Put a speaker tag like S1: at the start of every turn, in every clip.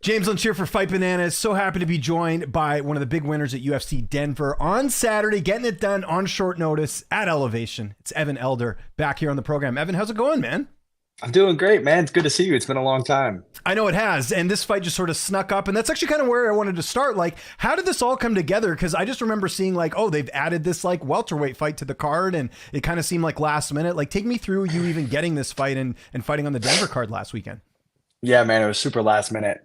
S1: James Lynch here for Fight Bananas. So happy to be joined by one of the big winners at UFC Denver on Saturday, getting it done on short notice at Elevation. It's Evan Elder back here on the program. Evan, how's it going, man?
S2: I'm doing great, man. It's good to see you. It's been a long time.
S1: I know it has, and this fight just sort of snuck up, and that's actually kind of where I wanted to start. Like, how did this all come together? Because I just remember seeing like, oh, they've added this like welterweight fight to the card, and it kind of seemed like last minute. Like, take me through you even getting this fight and fighting on the Denver card last weekend.
S2: Yeah, man, it was super last minute.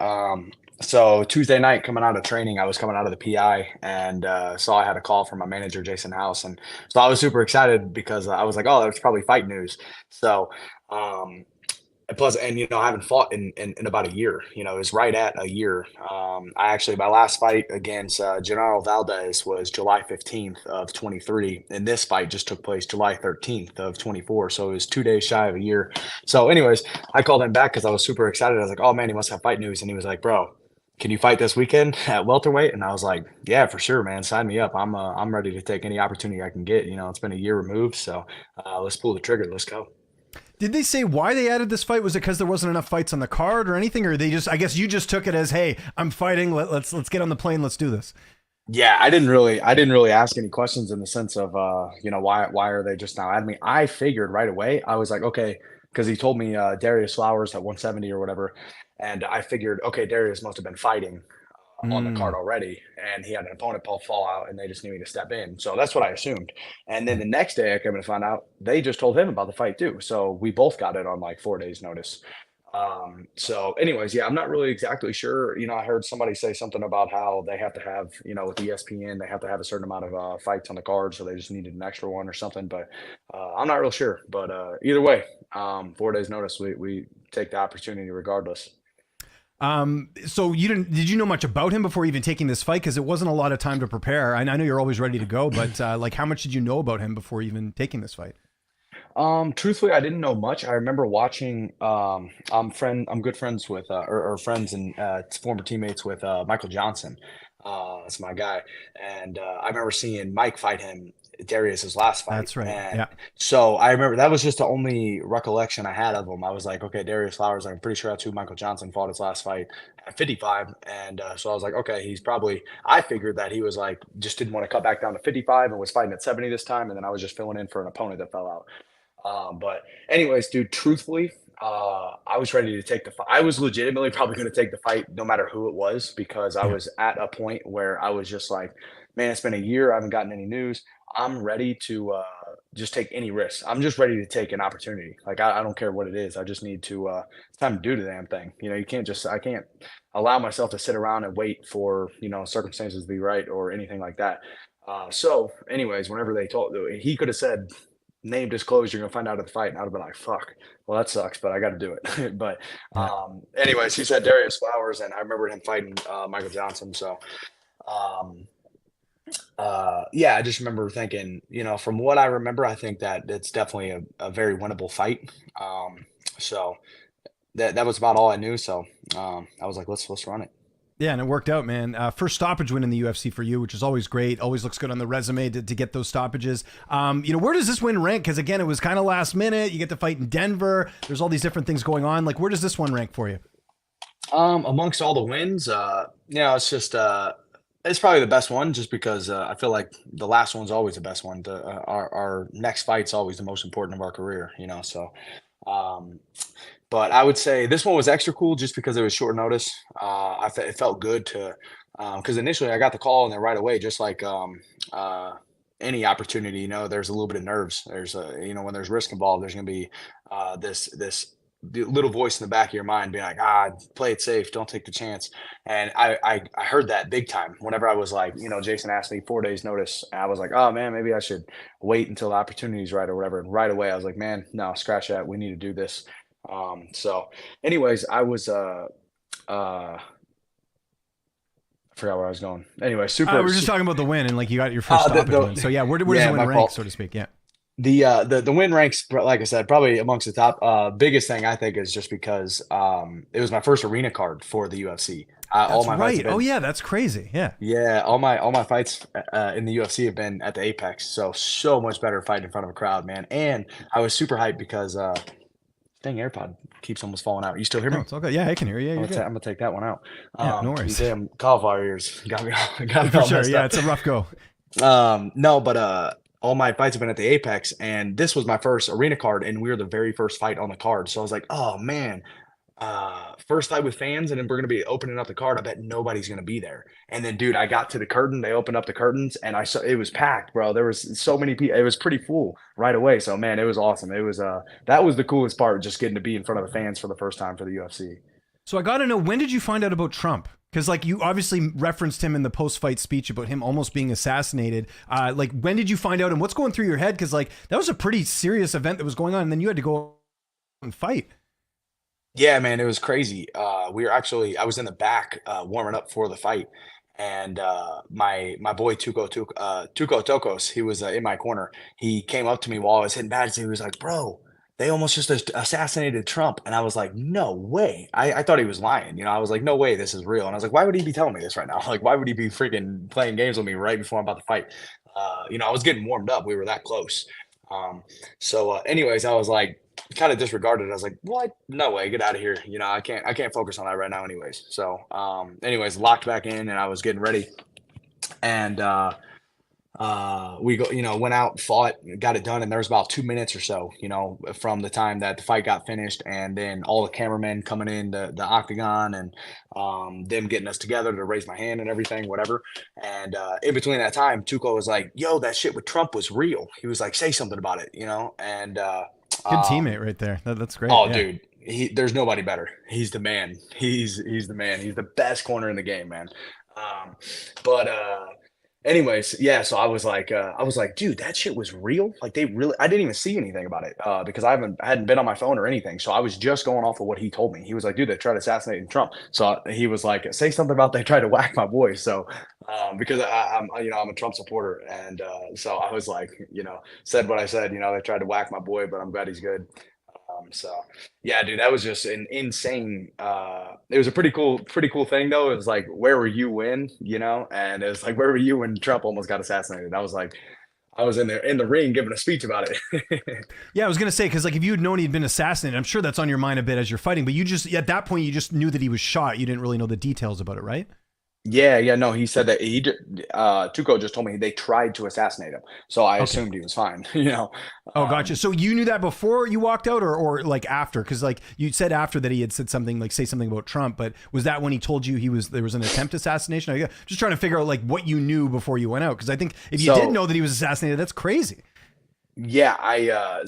S2: So Tuesday night, coming out of training, I was coming out of the PI and saw I had a call from my manager, Jason House, and so I was super excited because I was like, oh, there's probably fight news. So and plus, and I haven't fought in about a year. It was right at a year. My last fight against Genaro Valdez was July 15th of 23, and this fight just took place July 13th of 24. So it was 2 days shy of a year. So, anyways, I called him back because I was super excited. I was like, "Oh man, he must have fight news," and he was like, "Bro, can you fight this weekend at welterweight?" And I was like, "Yeah, for sure, man. Sign me up. I'm ready to take any opportunity I can get. It's been a year removed, so let's pull the trigger. Let's go."
S1: Did they say why they added this fight? Was it because there wasn't enough fights on the card or anything? Or they just, I guess you just took it as, hey, I'm fighting. Let's get on the plane. Let's do this.
S2: Yeah, I didn't really ask any questions in the sense of why are they just now adding me? I figured right away. I was like, okay, because he told me Darrius Flowers at 170 or whatever, and I figured, okay, Darrius must have been fighting on the card already, and he had an opponent fall out, and they just needed to step in. So that's what I assumed. And then the next day, I came to find out they just told him about the fight too. So we both got it on like 4 days' notice. So anyways, yeah, I'm not really exactly sure. I heard somebody say something about how they have to have, with ESPN, they have to have a certain amount of fights on the card, so they just needed an extra one or something. But I'm not real sure. But either way, 4 days' notice, we take the opportunity regardless.
S1: So did you know much about him before even taking this fight? Cause it wasn't a lot of time to prepare. I know you're always ready to go, but, like how much did you know about him before even taking this fight?
S2: Truthfully, I didn't know much. I remember watching, I'm good friends with, or friends and, former teammates with, Michael Johnson. That's my guy. And, I remember seeing Mike fight him, Darius's last fight.
S1: That's right.
S2: And
S1: Yeah.
S2: so I remember that was just the only recollection I had of him. I was like, okay, Darrius Flowers, I'm pretty sure that's who Michael Johnson fought his last fight at 55. And, so I was like, okay, I figured that he was like, just didn't want to cut back down to 55 and was fighting at 70 this time. And then I was just filling in for an opponent that fell out. But anyways, dude, truthfully, I was ready to take the fight. I was legitimately probably going to take the fight no matter who it was because I
S1: Yeah.
S2: was at a point where I was just like, man, it's been a year. I haven't gotten any news. I'm ready to just take any risk. I'm just ready to take an opportunity. Like, I don't care what it is. I just need to, it's time to do the damn thing. I can't allow myself to sit around and wait for, circumstances to be right or anything like that. So anyways, whenever he could have said, name disclosure, you're gonna find out at the fight, and I'd have been like, "Fuck, well that sucks," but I got to do it. But
S1: Yeah.
S2: anyways, he said Darius Flowers, and I remember him fighting Michael Johnson. So um, yeah, I just remember thinking, from what I remember, I think that it's definitely a very winnable fight. So that was about all I knew. So I was like, let's run it.
S1: Yeah, and it worked out, man. First stoppage win in the UFC for you, which is always great. Always looks good on the resume to get those stoppages. Where does this win rank? Because again, it was kind of last minute. You get to fight in Denver. There's all these different things going on. Like, where does this one rank for you?
S2: Amongst all the wins, it's just it's probably the best one just because I feel like the last one's always the best one. Our next fight's always the most important of our career, so um but I would say this one was extra cool just because it was short notice. It felt good to because initially I got the call and then right away, just like any opportunity, there's a little bit of nerves. There's when there's risk involved, there's going to be this the little voice in the back of your mind being like, play it safe, don't take the chance. And I heard that big time whenever I was like, Jason asked me 4 days notice. And I was like, oh man, maybe I should wait until the opportunity's right or whatever. And right away I was like, man, no, scratch that. We need to do this. So anyways, I forgot where I was going. Anyway,
S1: We're just talking about the win and like you got your first stoppage win. So yeah, where does
S2: yeah,
S1: the win
S2: my
S1: rank,
S2: fault.
S1: so to speak? Yeah.
S2: The win ranks, like I said, probably amongst the top. Biggest thing I think is just because it was my first arena card for the UFC. All
S1: That's
S2: my fights have
S1: right. Oh
S2: been,
S1: yeah, that's crazy. Yeah.
S2: yeah, all my fights in the UFC have been at the Apex, so much better fighting in front of a crowd, man. And I was super hyped because Dang, AirPod keeps almost falling out. You still hear
S1: No,
S2: me?
S1: it's all good. Yeah, I can hear you. Yeah, you're good.
S2: I'm gonna take that one out.
S1: Yeah, no
S2: These
S1: worries.
S2: damn cauliflower ears got me
S1: For
S2: all
S1: sure.
S2: messed
S1: Yeah,
S2: up.
S1: it's a rough go.
S2: No, but all my fights have been at the Apex, and this was my first arena card, and we were the very first fight on the card. So I was like, oh man, first fight with fans, and then we're gonna be opening up the card. I bet nobody's gonna be there. And then, dude, I got to the curtain. They opened up the curtains, and I saw it was packed, bro. There was so many people. It was pretty full right away. So man, it was awesome. It was that was the coolest part, just getting to be in front of the fans for the first time for the UFC.
S1: So I got to know, when did you find out about Trump? Because like you obviously referenced him in the post-fight speech about him almost being assassinated. Like when did you find out, and what's going through your head? Because like that was a pretty serious event that was going on, and then you had to go and fight.
S2: Yeah, man, it was crazy. We were actually I was in the back warming up for the fight, and my boy Tuco Tokos, he was in my corner. He came up to me while I was hitting bags. He was like, "Bro, they almost just assassinated Trump," and I was like, "No way!" I thought he was lying. You know, I was like, "No way, this is real." And I was like, "Why would he be telling me this right now? Like, why would he be freaking playing games with me right before I'm about to fight?" You know, I was getting warmed up. We were that close. Anyways, I was like, kind of disregarded it. I was like, "What? No way! Get out of here!" You know, I can't focus on that right now, anyways. Anyways, locked back in, and I was getting ready, and we go, you know, went out, fought, got it done, and there was about 2 minutes or so, you know, from the time that the fight got finished, and then all the cameramen coming in the octagon, and them getting us together to raise my hand and everything, whatever. And in between that time, Tuco was like, "Yo, that shit with Trump was real." He was like, "Say something about it," you know, and
S1: Good
S2: um,
S1: teammate right there. That's great.
S2: oh,
S1: Yeah.
S2: dude, there's nobody better. He's the man. He's the man. He's the best corner in the game, man. Um, but anyways, yeah. So I was like, dude, that shit was real. Like they really, I didn't even see anything about it because I hadn't been on my phone or anything. So I was just going off of what he told me. He was like, dude, they tried assassinating Trump. So he was like, say something about they tried to whack my boy. So because you know, I'm a Trump supporter, and so I was like, you know, said what I said. You know, they tried to whack my boy, but I'm glad he's good. So yeah, dude, that was just an insane. It was a pretty cool thing though. It was like, where were you when, you know? And it was like, where were you when Trump almost got assassinated? I was like, I was in there in the ring giving a speech about it.
S1: Yeah, I was gonna say, because like if you had known he'd been assassinated, I'm sure that's on your mind a bit as you're fighting. But you just at that point you just knew that he was shot. You didn't really know the details about it, right?
S2: Yeah, no, he said that Tuco just told me they tried to assassinate him, so I
S1: Okay.
S2: assumed he was fine. You know,
S1: Oh, gotcha. So you knew that before you walked out, or like after? Because like you said after that he had said something like say something about Trump, but was that when he told you there was an attempt assassination? Just trying to figure out like what you knew before you went out. Because I think if you did
S2: so
S1: know that he was assassinated, that's crazy.
S2: yeah,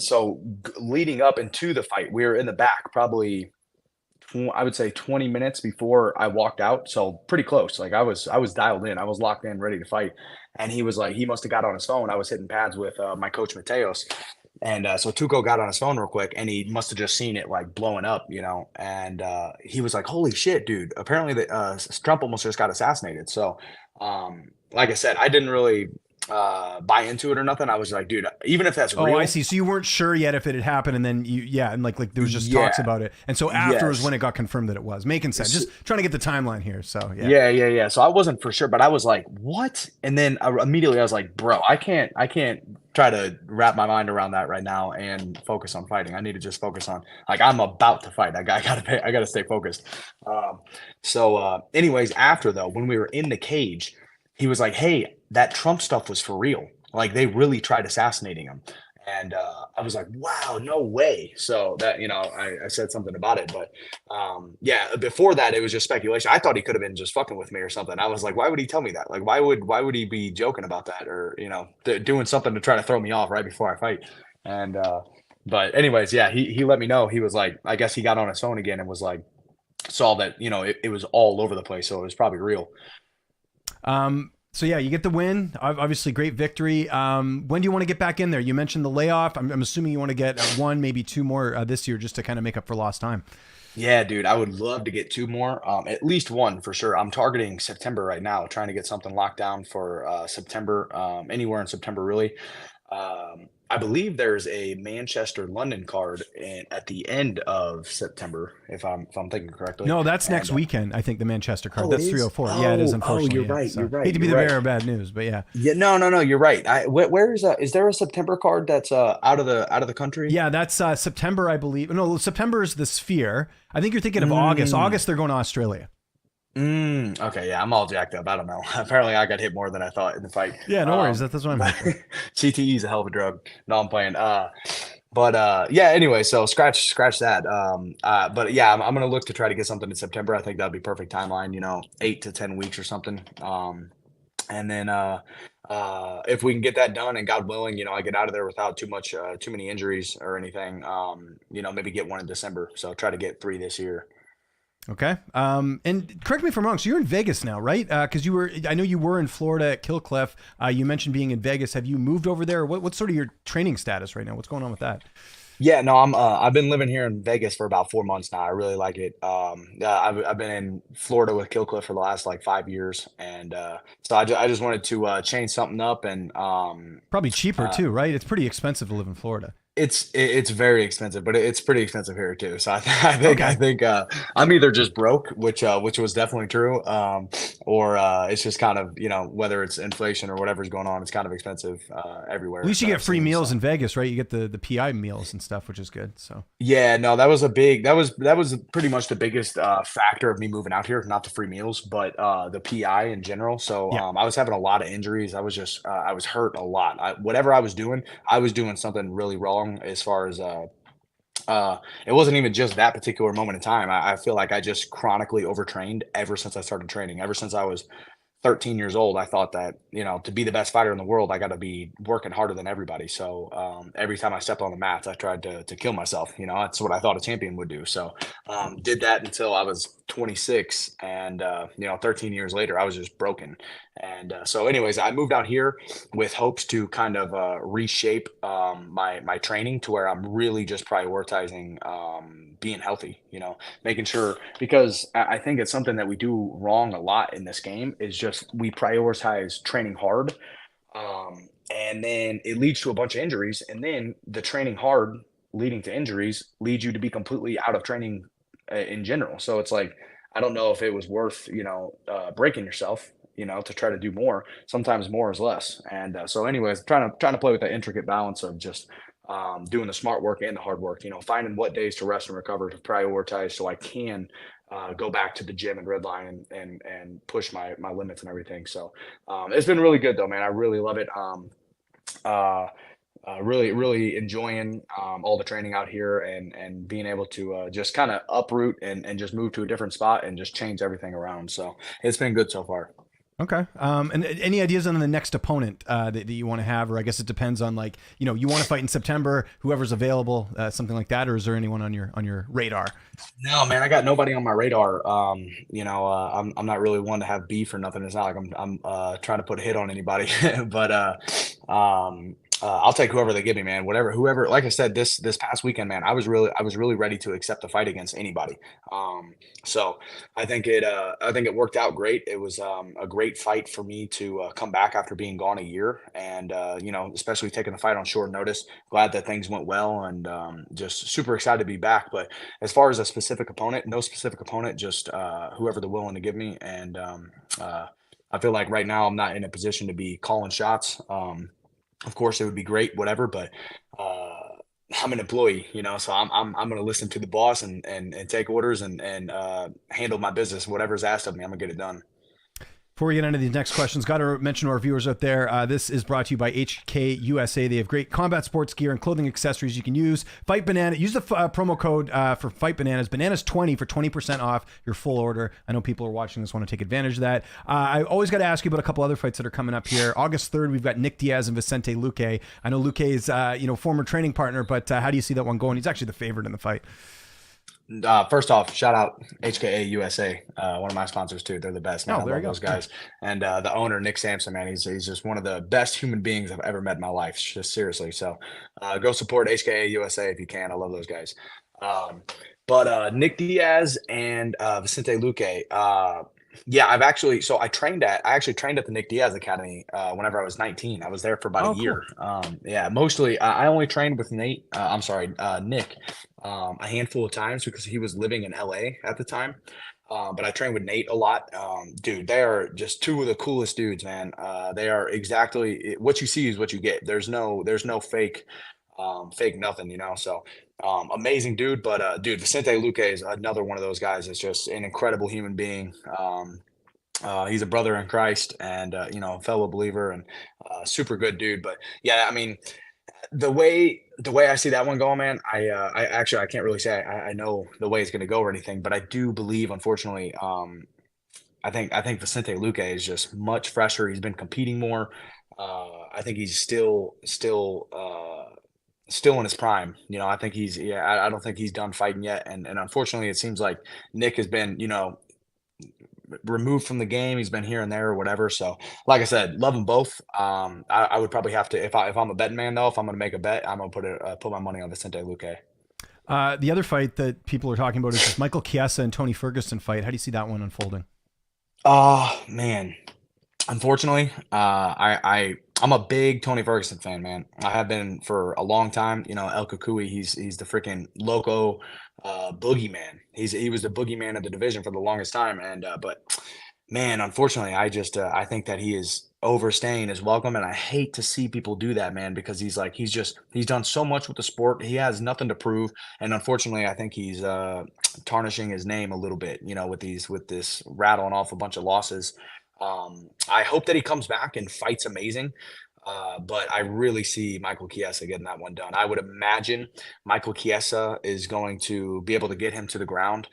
S2: leading up into the fight, we were in the back probably I would say 20 minutes before I walked out, so pretty close. Like I was dialed in, I was locked in, ready to fight. And he was like, he must have got on his phone. I was hitting pads with my coach Mateos, and so Tuco got on his phone real quick, and he must have just seen it like blowing up, you know. And he was like, "Holy shit, dude! Apparently, Trump almost just got assassinated." So, like I said, I didn't really buy into it or nothing. I was like, dude, even if that's
S1: Oh, I
S2: real,
S1: see. So you weren't sure yet if it had happened, and then yeah, and like there was just talks
S2: yeah,
S1: about it, and so after was when
S2: yes.
S1: it got confirmed that it was making sense. Just trying to get the timeline here. So yeah.
S2: Yeah. So I wasn't for sure, but I was like, "What?" And then immediately I was like, "Bro, I can't try to wrap my mind around that right now and focus on fighting. I need to just focus on like I'm about to fight. I gotta stay focused." Anyways, after though, when we were in the cage, he was like, "Hey, that Trump stuff was for real. Like they really tried assassinating him." And I was like, "Wow, no way!" So that you know, I said something about it, but yeah, before that, it was just speculation. I thought he could have been just fucking with me or something. I was like, why would he tell me that? Like, why would he be joking about that or you know doing something to try to throw me off right before I fight? And but anyways, yeah, he let me know. He was like, I guess he got on his phone again and was like, saw that you know it was all over the place, so it was probably real.
S1: So yeah, you get the win. Obviously, great victory. When do you want to get back in there? You mentioned the layoff. I'm assuming you want to get one, maybe two more this year, just to kind of make up for lost time.
S2: Yeah, dude, I would love to get two more, at least one for sure. I'm targeting September right now, trying to get something locked down for September, anywhere in September, really. I believe there's a Manchester London card at the end of September, if I'm thinking correctly.
S1: No, that's next
S2: And
S1: weekend. I think the Manchester card.
S2: oh, it
S1: That's
S2: is.
S1: 304. Yeah, it is.
S2: Oh,
S1: Unfortunately,
S2: you're
S1: yeah.
S2: right. You're
S1: So
S2: right.
S1: hate to be
S2: You're
S1: the
S2: right.
S1: bearer of bad news, but yeah.
S2: Yeah, no, no, no. You're right. Where is there a September card that's out of the country?
S1: Yeah, that's September, I believe. No, September is the Sphere. I think you're thinking of August.
S2: Mm,
S1: August, they're going to Australia.
S2: okay, yeah, I'm all jacked up. I don't know. Apparently, I got hit more than I thought in the fight.
S1: Yeah, no worries. That's what I'm here
S2: But
S1: for.
S2: CTE is a hell of a drug. No, I'm playing. But yeah. Anyway, so scratch that. But yeah, I'm gonna look to try to get something in September. I think that'd be perfect timeline. 8 to 10 weeks or something. And then if we can get that done, and God willing, I get out of there without too many injuries or anything. Maybe get one in December. So try to get 3 this year.
S1: Okay. And correct me if I'm wrong. So you're in Vegas now, right? Because I know you were in Florida at Killcliff. You mentioned being in Vegas. Have you moved over there? What's sort of your training status right now? What's going on with that?
S2: Yeah, no, I've been living here in Vegas for about 4 months now. I really like it. Yeah, I've been in Florida with Killcliff for the last like 5 years, and so I just wanted to change something up, and
S1: Probably cheaper
S2: uh,
S1: too, right? It's pretty expensive to live in Florida.
S2: it's very expensive, but it's pretty expensive here too. So I
S1: Okay.
S2: think I'm either just broke, which was definitely true, or it's just kind of whether it's inflation or whatever's going on, it's kind of expensive
S1: At
S2: everywhere
S1: least you
S2: that
S1: get
S2: I've
S1: free
S2: seen.
S1: meals
S2: So.
S1: in Vegas, right? You get the PI meals and stuff, which is good. So
S2: Yeah, no, that was pretty much the biggest factor of me moving out here, not the free meals, but the PI in general. So
S1: yeah.
S2: I was having a lot of injuries. I was hurt a lot. Whatever I was doing something really wrong as far as it wasn't even just that particular moment in time. I feel like I just chronically overtrained ever since I started training. Ever since I was 13 years old, I thought that, to be the best fighter in the world, I got to be working harder than everybody. So every time I stepped on the mats, I tried to kill myself. That's what I thought a champion would do. So did that until I was 26. And, 13 years later, I was just broken. And so, anyways, I moved out here with hopes to kind of reshape my training to where I'm really just prioritizing being healthy, making sure, because I think it's something that we do wrong a lot in this game is just we prioritize training hard, and then it leads to a bunch of injuries, and then the training hard leading to injuries leads you to be completely out of training in general. So it's like I don't know if it was worth breaking yourself, to try to do more. Sometimes more is less, and so anyways, trying to play with that intricate balance of just doing the smart work and the hard work, finding what days to rest and recover to prioritize so I can go back to the gym and redline and push my limits and everything. So it's been really good though, man. I really love it. Uh, really enjoying all the training out here and being able to just kind of uproot and just move to a different spot and just change everything around. So it's been good so far.
S1: Okay. And any ideas on the next opponent that you want to have, or I guess it depends on like, you want to fight in September, whoever's available, something like that, or is there anyone on your radar?
S2: No, man, I got nobody on my radar. I'm not really one to have beef or nothing. It's not like I'm trying to put a hit on anybody, but I'll take whoever they give me, man. Whoever. Like I said, this past weekend, man, I was really ready to accept a fight against anybody. So I think it worked out great. It was a great fight for me to come back after being gone a year, and especially taking the fight on short notice. Glad that things went well, and just super excited to be back. But as far as a specific opponent, no specific opponent, just whoever they're willing to give me. And I feel like right now I'm not in a position to be calling shots. Of course, it would be great, whatever, but I'm an employee, so I'm going to listen to the boss and take orders and handle my business. Whatever's asked of me, I'm gonna get it done.
S1: Before we get into these next questions, got to mention to our viewers out there, this is brought to you by HK USA. They have great combat sports gear and clothing accessories you can use. Fight Banana. Use the promo code for Fight Bananas, Bananas20 for 20% off your full order. I know people are watching this want to take advantage of that. I always got to ask you about a couple other fights that are coming up here. August 3rd, we've got Nick Diaz and Vicente Luque. I know Luque is former training partner, but how do you see that one going? He's actually the favorite in the fight.
S2: First off, shout out HKA USA, one of my sponsors too. They're the best, man.
S1: Oh,
S2: I
S1: there you
S2: love
S1: go.
S2: those guys. And the owner, Nick Sampson, man, he's just one of the best human beings I've ever met in my life. Just seriously. So go support HKA USA if you can. I love those guys. But Nick Diaz and Vicente Luque, Yeah, I actually trained at the Nick Diaz Academy whenever I was 19. I was there for about a
S1: Oh, cool.
S2: year. Yeah, mostly I only trained with I'm sorry, Nick, a handful of times because he was living in LA at the time. But I trained with Nate a lot. Dude, they are just two of the coolest dudes, man. They are exactly what you see is what you get. There's no fake nothing, you know. So amazing dude. But dude, Vicente Luque is another one of those guys that's just an incredible human being. He's a brother in Christ and a fellow believer and super good dude. But yeah, I mean, the way I see that one going, man, I actually I can't really say I know the way it's going to go or anything, but I do believe, unfortunately, I think Vicente Luque is just much fresher. He's been competing more. I think he's still in his prime. I think I don't think he's done fighting yet. And unfortunately, it seems like Nick has been removed from the game. He's been here and there or whatever. So, like I said, love them both. I would probably have to if I'm a betting man though. If I'm going to make a bet, I'm going to put my money on Vicente Luque.
S1: The other fight that people are talking about is this Michael Chiesa and Tony Ferguson fight. How do you see that one unfolding?
S2: Oh man, unfortunately, I'm a big Tony Ferguson fan, man. I have been for a long time. El Kukui, he's the freaking loco boogeyman. He was the boogeyman of the division for the longest time, and but man, unfortunately, I think that he is overstaying his welcome, and I hate to see people do that, man, because he's done so much with the sport. He has nothing to prove, and unfortunately, I think he's tarnishing his name a little bit, with this rattling off a bunch of losses. I hope that he comes back and fights amazing. But I really see Michael Chiesa getting that one done. I would imagine Michael Chiesa is going to be able to get him to the ground.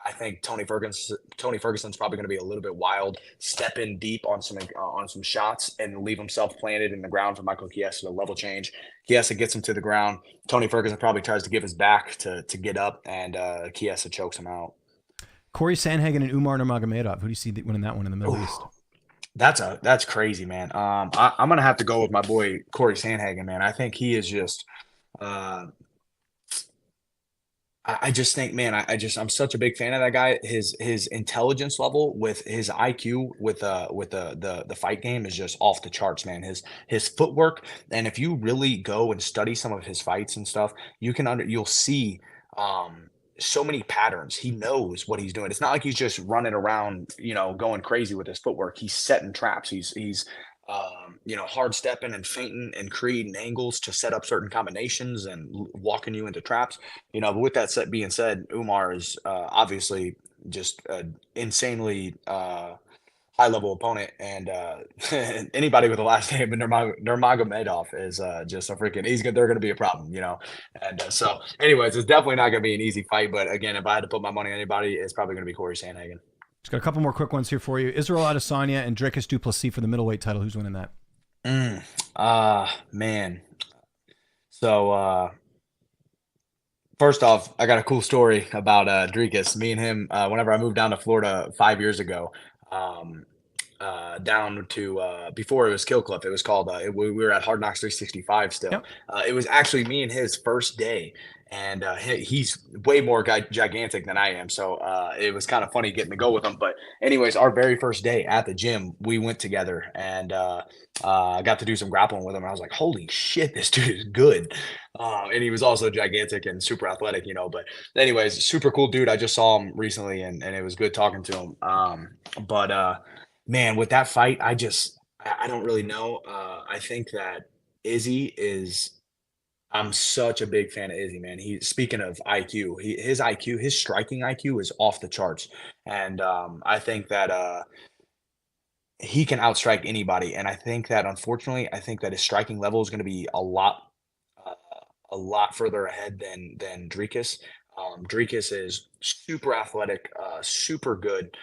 S2: I think Tony Ferguson's probably going to be a little bit wild, step in deep on some shots, and leave himself planted in the ground for Michael Chiesa to level change. Chiesa gets him to the ground. Tony Ferguson probably tries to give his back to get up, and Chiesa chokes him out.
S1: Corey Sandhagen and Umar Nurmagomedov. Who do you see winning that one in the Middle East?
S2: Oof. That's crazy, man. I'm gonna have to go with my boy Corey Sandhagen, man. I think he is just uh, I just think, man, I'm such a big fan of that guy. His intelligence level with his IQ with the fight game is just off the charts, man. His footwork, and if you really go and study some of his fights and stuff, you'll see so many patterns. He knows what he's doing. It's not like he's just running around, going crazy with his footwork. He's setting traps. He's hard stepping and feinting and creating angles to set up certain combinations and walking you into traps. But with that being said, Umar is obviously just an insanely high level opponent, and anybody with the last name Nurmagomedov is just a freaking. They're going to be a problem. And so, anyways, it's definitely not going to be an easy fight. But again, if I had to put my money on anybody, it's probably going to be Corey Sandhagen.
S1: Just got a couple more quick ones here for you. Israel Adesanya and Dricus Du Plessis for the middleweight title. Who's winning that?
S2: Man. So first off, I got a cool story about Dricus. Me and him, whenever I moved down to Florida 5 years ago, um, down to before it was Kill Cliff, it was called. We were at Hard Knocks 365 still.
S1: Yep.
S2: It was actually me and his first day, and he's way more gigantic than I am. So it was kind of funny getting to go with him. But anyways, our very first day at the gym, we went together and got to do some grappling with him. And I was like, holy shit, this dude is good. And he was also gigantic and super athletic. But anyways, super cool dude. I just saw him recently, and it was good talking to him. But man, with that fight, I don't really know. I think that Izzy is. I'm such a big fan of Izzy, man. Speaking of IQ, his IQ, his striking IQ is off the charts, and I think that he can outstrike anybody. And I think that, unfortunately, I think that his striking level is going to be uh, a lot further ahead than Dricus. Dricus is super athletic, super good.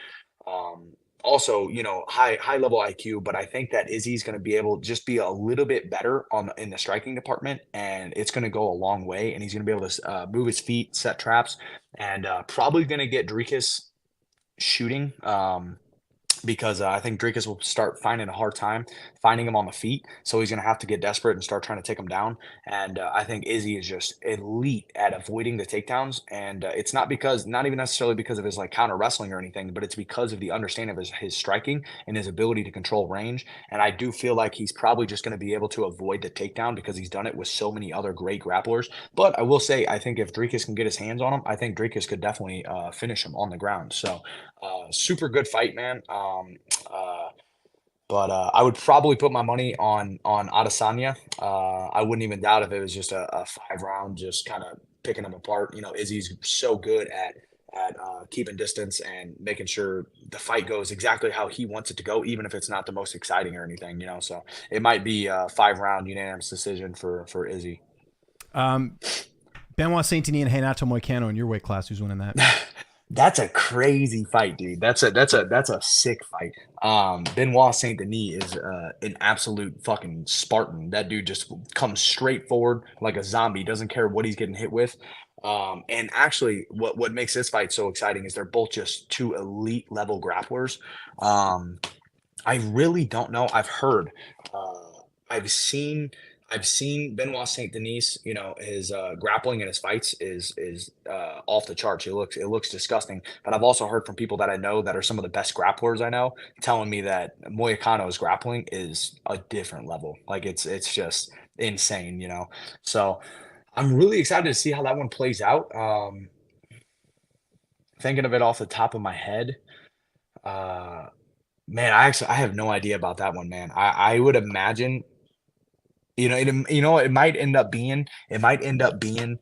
S2: Um, Also, high level IQ, but I think that Izzy's going to be able to just be a little bit better in the striking department, and it's going to go a long way. And he's going to be able to move his feet, set traps, and probably going to get Dricus shooting. because I think Dricus will start finding a hard time finding him on the feet. So he's going to have to get desperate and start trying to take him down. And I think Izzy is just elite at avoiding the takedowns. And it's not even necessarily because of his like counter wrestling or anything, but it's because of the understanding of his striking and his ability to control range. And I do feel like he's probably just going to be able to avoid the takedown because he's done it with so many other great grapplers. But I will say, I think if Dricus can get his hands on him, I think Dricus could definitely finish him on the ground. So super good fight, man. Uh, but I would probably put my money on Adesanya. I wouldn't even doubt if it was just a 5 round, just kind of picking them apart. You know, Izzy's so good at keeping distance and making sure the fight goes exactly how he wants it to go, even if it's not the most exciting or anything. You know, so it might be a 5 round unanimous decision for Izzy.
S1: Um, Benoit Saint Denis and Renato Moicano in your weight class. Who's winning that?
S2: That's a crazy fight, dude. That's a sick fight. Benoit Saint Denis is an absolute fucking Spartan. That dude just comes straight forward like a zombie. Doesn't care what he's getting hit with. And actually, what makes this fight so exciting is they're both just two elite level grapplers. Um, I really don't know. I've heard, I've seen, I've seen Benoit Saint Denis. You know, his grappling in his fights is off the charts. It looks disgusting. But I've also heard from people that I know that are some of the best grapplers I know, telling me that Moicano's grappling is a different level. Like it's just insane. You know, so I'm really excited to see how that one plays out. Thinking of it off the top of my head. Uh, Man, I have no idea about that one, man. I would imagine, it might end up being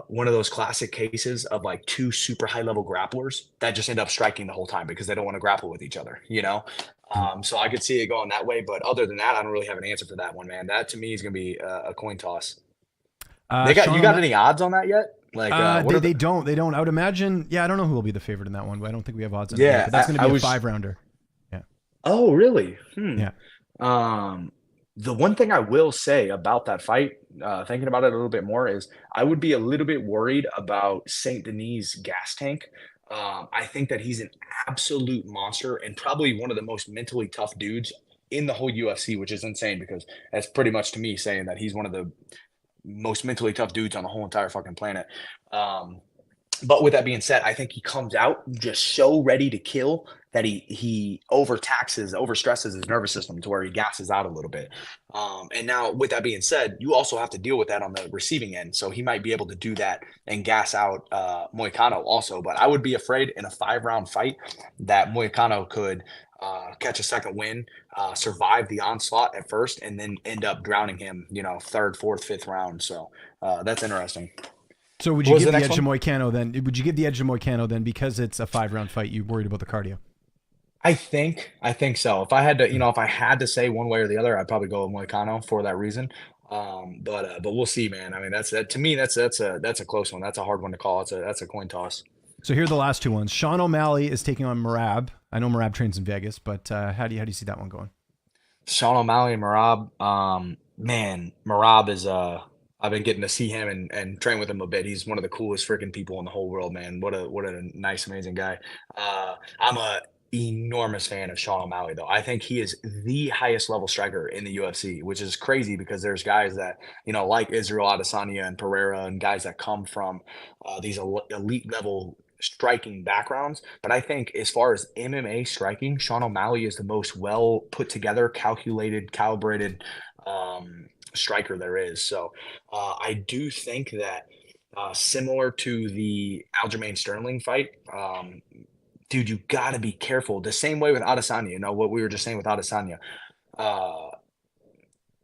S2: one of those classic cases of like two super high level grapplers that just end up striking the whole time because they don't want to grapple with each other, you know? So I could see it going that way, but other than that, I don't really have an answer for that one, man. That to me is gonna be a coin toss. You
S1: Sean
S2: got
S1: O'Malley.
S2: any odds on that yet? Like, what
S1: They
S2: are the?
S1: don't. I would imagine. Yeah, I don't know who will be the favorite in that one, but I don't think we have odds on it yet.
S2: Yeah,
S1: But that's going to
S2: I
S1: be a
S2: was.
S1: 5 rounder. Yeah,
S2: Oh, really?
S1: yeah.
S2: Um, the one thing I will say about that fight, thinking about it a little bit more, is I would be a little bit worried about Saint Denis' gas tank. I think that he's an absolute monster and probably one of the most mentally tough dudes in the whole UFC, which is insane because that's pretty much to me saying that he's one of the most mentally tough dudes on the whole entire fucking planet. Um, but with that being said, I think he comes out just so ready to kill that he overstresses his nervous system to where he gasses out a little bit. And now, with that being said, you also have to deal with that on the receiving end. So he might be able to do that and gas out Moicano also. But I would be afraid in a 5 round fight that Moicano could catch a second win, survive the onslaught at first, and then end up drowning him, third, fourth, fifth round. So that's interesting.
S1: So would
S2: What
S1: you
S2: was
S1: give
S2: the
S1: the
S2: next
S1: edge to
S2: one?
S1: Moicano then? Would you give the edge to Moicano then because it's a 5 round fight? You worried about the cardio?
S2: I think so. If I had to say one way or the other, I'd probably go with Moicano for that reason. But we'll see, man. I mean, that to me, that's a close one. That's a hard one to call. That's a coin toss.
S1: So here are the last two ones. Sean O'Malley is taking on Marab. I know Marab trains in Vegas, but how do you see that one going?
S2: Sean O'Malley and Marab. Man, Marab is I've been getting to see him and train with him a bit. He's one of the coolest freaking people in the whole world, man. What a nice, amazing guy. I'm a enormous fan of Sean O'Malley, though. I think he is the highest level striker in the UFC, which is crazy because there's guys that like Israel Adesanya and Pereira and guys that come from these elite level striking backgrounds. But I think as far as MMA striking, Sean O'Malley is the most well put together, calculated, calibrated striker there is. So I do think that similar to the Aljamain Sterling fight, dude, you got to be careful. The same way with Adesanya, what we were just saying with Adesanya. Uh,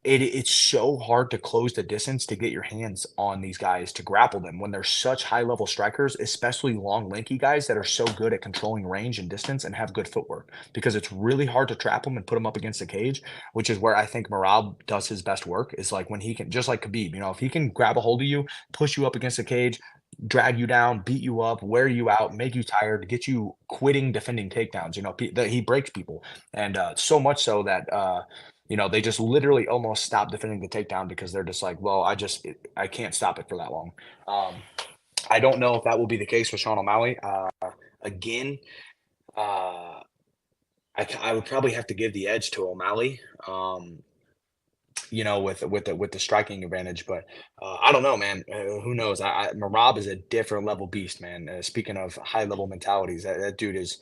S2: it's so hard to close the distance to get your hands on these guys to grapple them when they're such high level strikers, especially long, lanky guys that are so good at controlling range and distance and have good footwork because it's really hard to trap them and put them up against the cage, which is where I think Marab does his best work is like when he can, just like Khabib, if he can grab a hold of you, push you up against the cage, drag you down, beat you up, wear you out, make you tired, get you quitting defending takedowns. That he breaks people, and so much so that they just literally almost stop defending the takedown because they're just like, well, I can't stop it for that long. Um, I don't know if that will be the case with Sean O'Malley. Again, uh, I would probably have to give the edge to O'Malley. With the striking advantage. But I don't know, man. Who knows? Marab is a different level beast, man. Speaking of high level mentalities, that dude is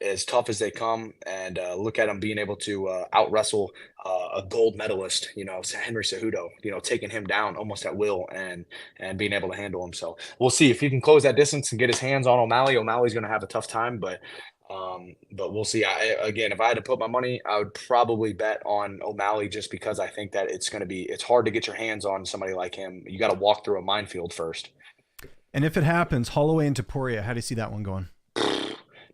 S2: as tough as they come. And look at him being able to out wrestle a gold medalist, Henry Cejudo, taking him down almost at will and being able to handle him. So we'll see if he can close that distance and get his hands on O'Malley. O'Malley's going to have a tough time, but we'll see. Again, if I had to put my money, I would probably bet on O'Malley just because I think that it's hard to get your hands on somebody like him. You got to walk through a minefield first.
S1: And if it happens, Holloway and Topuria, how do you see that one going?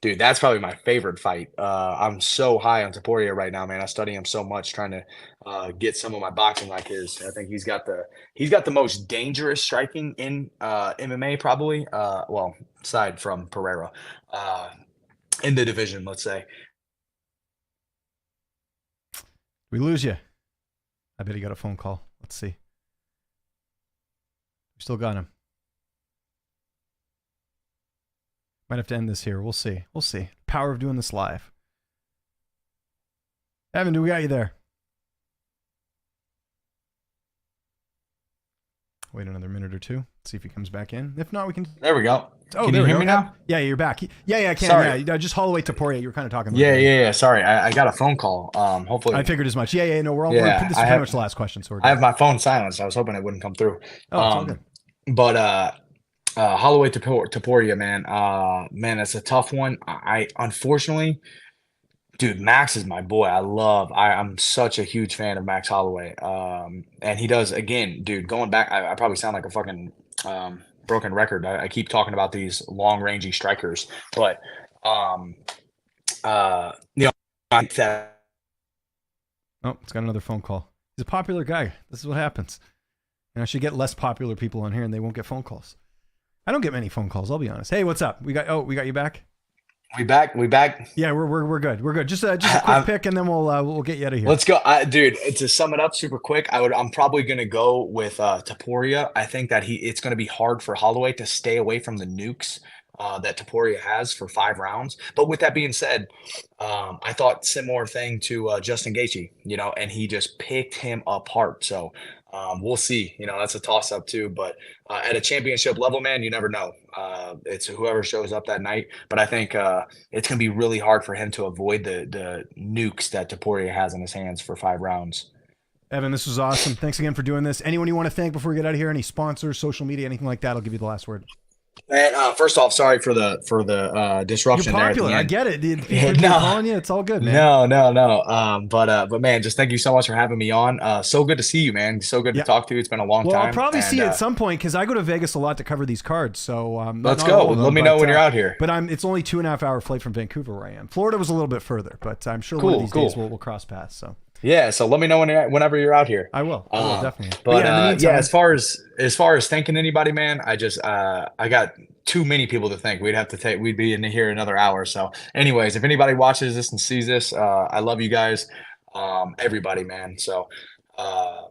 S2: Dude, that's probably my favorite fight. I'm so high on Topuria right now, man. I study him so much, trying to get some of my boxing like his. I think he's got the most dangerous striking in MMA, probably. Well, aside from Pereira, in the division, let's say.
S1: We lose you. I bet he got a phone call. Let's see. We still got him. Might have to end this here. We'll see. We'll see. Power of doing this live. Evan, do we got you there? Wait another minute or two. See if he comes back in. If not, we can.
S2: There we go.
S1: Oh,
S2: can you hear me now?
S1: Yeah, you're back. Yeah, I can.
S2: Sorry.
S1: Yeah, just Holloway Topuria. You were kind of talking about
S2: Yeah. Sorry, I got a phone call. Hopefully,
S1: I figured as much. Yeah. No, we're
S2: Yeah,
S1: this is pretty much the last question. So
S2: I have my phone silenced. I was hoping it wouldn't come through.
S1: Oh, it's all good.
S2: But Holloway Topuria, man, that's a tough one. I unfortunately, dude, Max is my boy. I'm such a huge fan of Max Holloway. And he does, again, dude, going back, I probably sound like a fucking broken record. I keep talking about these long rangey strikers, but I think that.
S1: Oh, it's got another phone call. He's a popular guy. This is what happens. And I should get less popular people on here, and they won't get phone calls. I don't get many phone calls. I'll be honest. Hey, what's up? We got you back.
S2: We back.
S1: Yeah, we're good. We're good. Just a quick pick, and then we'll get you out of here.
S2: Let's go, dude. To sum it up super quick, I'm probably gonna go with Topuria. I think that it's gonna be hard for Holloway to stay away from the nukes that Topuria has for 5 rounds. But with that being said, I thought similar thing to Justin Gaethje, and he just picked him apart. So we'll see. That's a toss up too. But at a championship level, man, you never know. It's whoever shows up that night. But I think it's going to be really hard for him to avoid the nukes that Topuria has in his hands for 5 rounds.
S1: Evan, this was awesome. Thanks again for doing this. Anyone you want to thank before we get out of here? Any sponsors, social media, anything like that? I'll give you the last word.
S2: Man, first off, sorry for the disruption.
S1: You're popular.
S2: There at
S1: I
S2: the end.
S1: get it. People calling you. It's all good, man.
S2: No. But man, just thank you so much for having me on. So good to see you, man. So good to talk to you. It's been a long time.
S1: Well, I'll probably see you at some point because I go to Vegas a lot to cover these cards. So
S2: let's go. Let me know when you're out here.
S1: But it's only 2.5 hour flight from Vancouver where I am. Florida was a little bit further, but I'm sure one of these days we'll cross paths. So.
S2: Yeah, so let me know whenever you're out here.
S1: I will definitely.
S2: But as far as thanking anybody, man, I got too many people to thank. We'd be in here another hour. So anyways, if anybody watches this and sees this, I love you guys, everybody, man. So I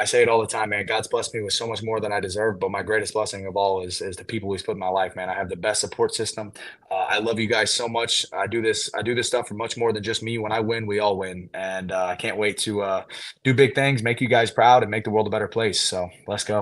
S2: say it all the time, man. God's blessed me with so much more than I deserve, but my greatest blessing of all is the people He's put in my life, man. I have the best support system. I love you guys so much. I do this stuff for much more than just me. When I win, we all win, and I can't wait to do big things, make you guys proud, and make the world a better place. So let's go.